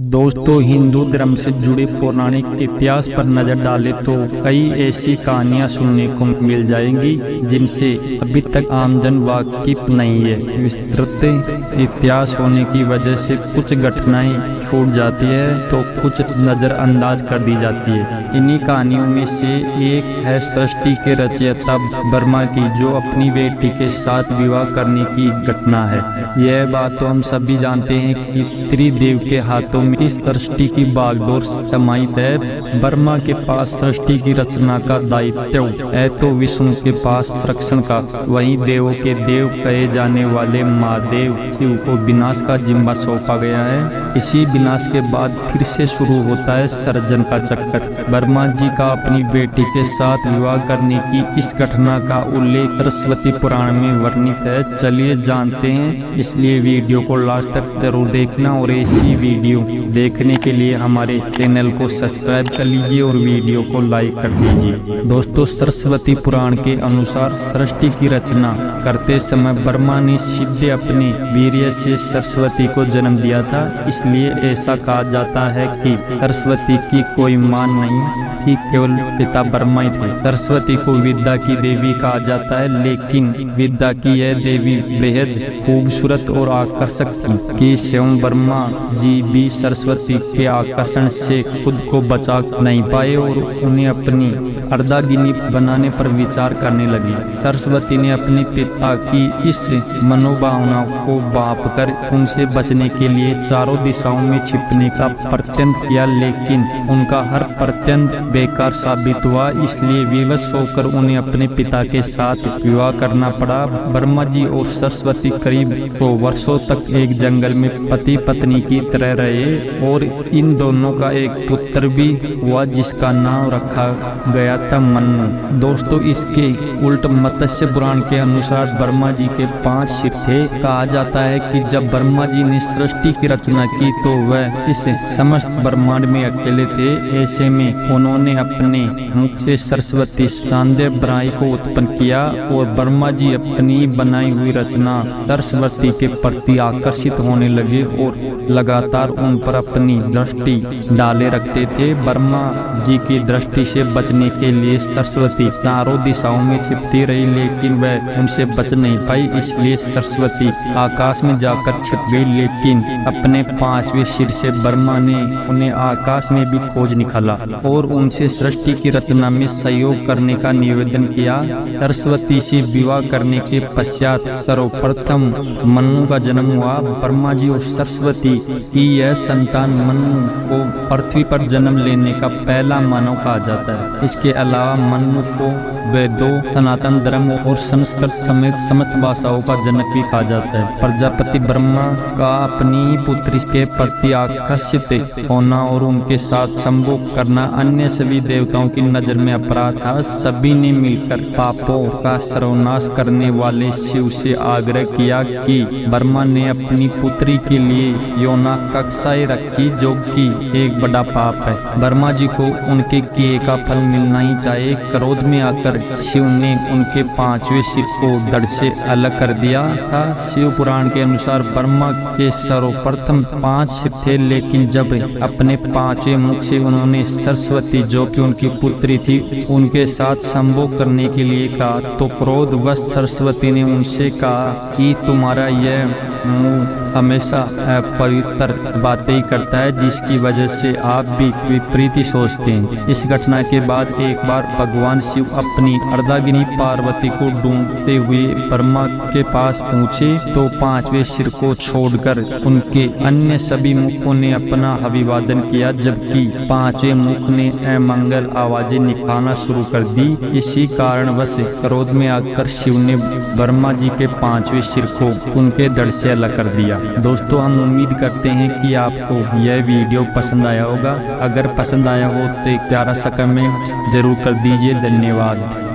दोस्तों, हिंदू धर्म से जुड़े पौराणिक इतिहास पर नजर डालें तो कई ऐसी कहानियां सुनने को मिल जाएंगी जिनसे अभी तक आमजन वाकिफ नहीं है। विस्तृत इतिहास होने की वजह से कुछ घटनाएं छूट जाती है तो कुछ नजरअंदाज कर दी जाती है। इन्हीं कहानियों में से एक है सृष्टि के रचयिता ब्रह्मा की, जो अपनी बेटी के साथ विवाह करने की घटना है। यह बात तो हम सभी जानते हैं कि त्रिदेव के हाथों में इस सृष्टि की बागडोर समाहित है। ब्रह्मा के पास सृष्टि की रचना का दायित्व है तो विष्णु के पास रक्षण का। वहीं देवों के देव कहे जाने वाले महादेव शिव को विनाश का जिम्मा सौंपा गया है। इसी विनाश के बाद फिर से शुरू होता है सर्जन का चक्कर। ब्रह्मा जी का अपनी बेटी के साथ विवाह करने की इस घटना का उल्लेख सरस्वती पुराण में वर्णित है। चलिए जानते हैं, इसलिए वीडियो को लास्ट तक जरूर देखना और ऐसी वीडियो देखने के लिए हमारे चैनल को सब्सक्राइब कर लीजिए और वीडियो को लाइक कर दीजिए। दोस्तों, सरस्वती पुराण के अनुसार सृष्टि की रचना करते समय ब्रह्मा ने सीधे अपने वीर्य से सरस्वती को जन्म दिया था। इसलिए ऐसा कहा जाता है कि सरस्वती की कोई मां नहीं थी, केवल पिता ब्रह्मा ही थे। सरस्वती को विद्या की देवी कहा जाता है, लेकिन विद्या की यह देवी बेहद खूबसूरत और आकर्षक थी कि स्वयं ब्रह्मा जी भी सरस्वती के आकर्षण से खुद को बचा नहीं पाए और उन्हें अपनी अर्धांगिनी बनाने पर विचार करने लगी। सरस्वती ने अपने पिता की इस मनोभावना को भांप कर उनसे बचने के लिए चारों दिशाओं में छिपने का प्रयत्न किया, लेकिन उनका हर प्रयत्न बेकार साबित हुआ। इसलिए विवश होकर उन्हें अपने पिता के साथ विवाह करना पड़ा। ब्रह्मा जी और सरस्वती करीब 100 वर्षों तक एक जंगल में पति पत्नी की तरह रहे और इन दोनों का एक पुत्र भी हुआ जिसका नाम रखा गया था मन्नु। दोस्तों, इसके उल्ट मत्स्य पुराण के अनुसार ब्रह्मा जी के 5 सिर थे। कहा जाता है कि जब ब्रह्मा जी ने सृष्टि की रचना की तो वह इस समस्त ब्रह्मांड में अकेले थे। ऐसे में उन्होंने अपने मुख से सरस्वती शानदेह ब्राई को उत्पन्न किया और ब्रह्मा जी अपनी बनाई हुई रचना सरस्वती के प्रति आकर्षित होने लगे और लगातार उन पर अपनी दृष्टि डाले रखते थे। ब्रह्मा जी की दृष्टि से बचने के लिए सरस्वती चारों दिशाओं में छिपती रही, लेकिन वह उनसे बच नहीं पाई। इसलिए सरस्वती आकाश में जाकर छिप गई, लेकिन अपने 5वें सिर से ब्रह्मा ने उन्हें आकाश में भी खोज निकाला और उनसे सृष्टि की रचना में सहयोग करने का निवेदन किया। सरस्वती से विवाह करने के पश्चात सर्वप्रथम मन्नु का जन्म हुआ। ब्रह्मा जी और सरस्वती की यह संतान मन्नु को पृथ्वी पर जन्म लेने का पहला मानव कहा जाता है। इसके अलावा मन्नु को वेदों, सनातन धर्म और संस्कृत समेत समस्त भाषाओं का जनक भी कहा जाता है। प्रजापति ब्रह्मा का अपनी पुत्री के प्रति आकर्षित होना और उनके साथ संभोग करना अन्य सभी देवताओं की नजर में अपराध था। सभी ने मिलकर पापों का सर्वनाश करने वाले शिव से आग्रह किया कि ब्रह्मा ने अपनी पुत्री के लिए यौना कक्षाएं रखी, जो कि एक बड़ा पाप है। ब्रह्मा जी को उनके किए का फल मिलना ही चाहिए। क्रोध में आकर शिव ने उनके 5वें सिर को धड़ से अलग कर दिया था। शिव पुराण के अनुसार ब्रह्मा के सर्वप्रथम 5 सिर थे, लेकिन जब अपने 5वें मुख से उन्होंने सरस्वती, जो कि उनकी पुत्री थी, उनके साथ संभोग करने के लिए कहा तो क्रोधवश सरस्वती ने उनसे कहा कि तुम्हारा यह मुंह हमेशा अपवित्र बातें ही करता है, जिसकी वजह से आप भी विपरीत सोचते हैं। इस घटना के बाद एक बार भगवान शिव अपनी अर्धांगिनी पार्वती को ढूंढते हुए ब्रह्मा के पास पहुँचे तो 5वें सिर को छोड़कर उनके अन्य सभी मुखों ने अपना अभिवादन किया, जबकि 5वें मुख ने अमंगल आवाजें निकालना शुरू कर दी। इसी कारणवश क्रोध में आकर शिव ने ब्रह्मा जी के 5वें सिर को उनके धड़ से अलग कर दिया। दोस्तों, हम उम्मीद करते हैं कि आपको यह वीडियो पसंद आया होगा। अगर पसंद आया हो तो एक प्यारा सा कमेंट जरूर कर दीजिए। धन्यवाद।